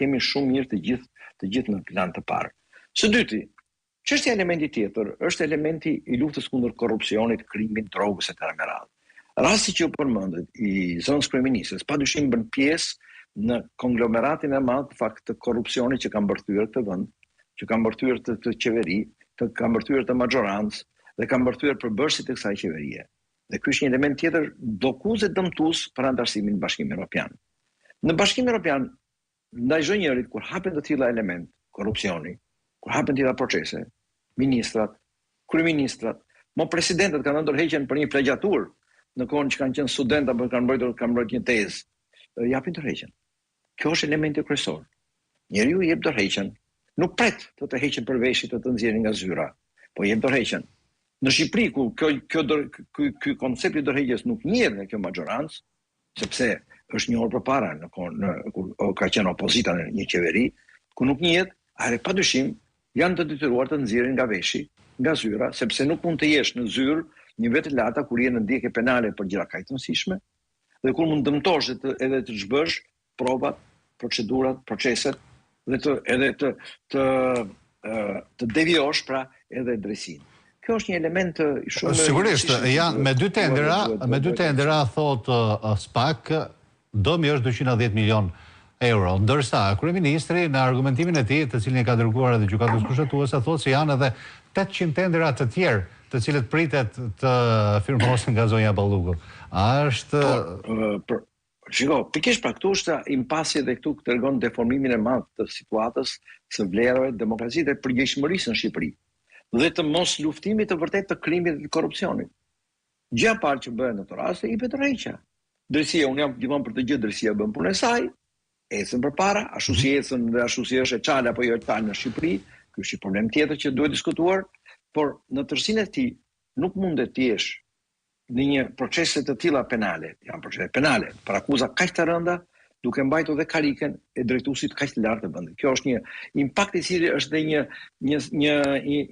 kemi shumë mirë të gjithë në plan të parë. Së dyti, çështja elementi tjetër është elementi i luftës kundër korrupsionit, krimit, drogës etj. Me radhë. Rasti që u përmendet i zonës kryeministres padyshim bën pjesë në konglomeratin e madh të korrupsionit që ka mbërthyer këtë vend, që ka mbërthyer të qeveri, ka mbërthyer të majorancë dhe ka mbërthyer përbërësit e kësaj qeverie. Dhe ky është një element tjetër dokues e dëmtues për antarësimin në Bashkimin Evropian. Në Bashkimin Evropian, ndaj çdo njërit kur hapen të tilla element, korrupsioni, kur hapen tilla procese, ministrat, kryeministrat, presidentët kanë ndërheqjen për një plagjatur në kohën që kanë qenë student apo kanë mbrojtur një tezë, japin tërheqjen. Kjo është elementi kryesor. Njeriu jep tërheqjen, nuk pret të tërheqen për veshit të nxjerrin nga zyra, po jep tërheqjen. Në Shqipëri ku ky koncept i tërheqjes nuk njihet nga kjo majorancë, sepse është një orë përpara kur ka qenë opozita në një qeveri, ku nuk njihet, padyshim janë të detyruar të nxjerrin nga veshi, nga zyra, sepse nuk mund të jesh në zyrë një vetë lata kur je në ndjekje penale për gjëra kaq të rëndësishme, dhe kur mund dëmtosh edhe të zhbësh provat, procedurat, proceset dhe të devijosh pra edhe drejtsinë. Kjo është një element shumë sigurisht, me dy tendera thot SPAK, dëmi është 210 milion euro, ndërsa kryeministri në argumentimin e tij, të cilin e ka dërguar edhe gjykatës kushtetuese, thotë se janë edhe 800 tendera të tjerë, të cilët pritet të firmosen nga zonja Balluku. A është Shiko, pikërisht pra këtu është impasi dhe këtu tregon deformimin e madh të situatës së vlerave, demokracisë dhe përgjegjëshmërisë në Shqipëri dhe të mos luftimit të vërtet të krimit dhe të korrupsionit. Gjëja e parë që bëhet në këtë rast i tërheqja. Drejtësia, unë jam gjithmonë për të gjithë drejtësia bën punën e saj, ecën përpara, ashtu si ecën dhe ashtu si është e çala apo jo e çala në Shqipëri, ky është një problem tjetër që duhet diskutuar, por në tërësinë e tij nuk mundet të jesh në një procese të tilla penale, janë procese penale, për akuza kaq të rënda, duke mbajtur dhe karikën e drejtuesit kaq të lartë të vendit. Kjo është një impakt i cili është dhe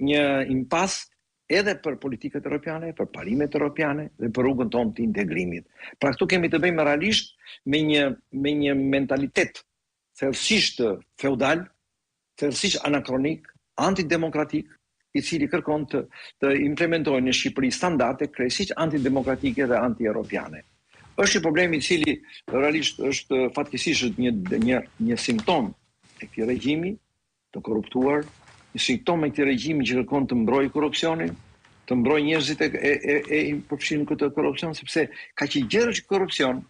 një impas edhe për politikat europiane, për parimet europiane dhe për rrugën tonë të integrimit. Pra këtu kemi të bëjmë realisht me një mentalitet thellësisht feudal, thellësisht anakronik, antidemokratik, i cili kërkon të implementojë në Shqipëri standarde krejtësisht antidemokratike dhe anti-europiane. Është një problem i cili realisht është fatkeqësisht një simptom e këtij regjimi të korruptuar, një simptom e këtij regjimi që kërkon të mbrojë korrupsionin, të mbrojë njerëzit e përfshirë në këtë korrupsion, sepse ka që gjerë që korrupsion,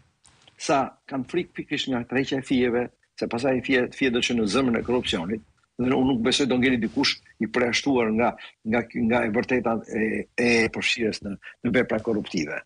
sa kanë frikë pikërisht nga tërheqja e fijeve, se pastaj fije do të shënë në zemrën e korrupsionit, dhe unë nuk besoj do ngeli dikush i përjashtuar nga e vërteta e përfshirjes në vepra korruptive.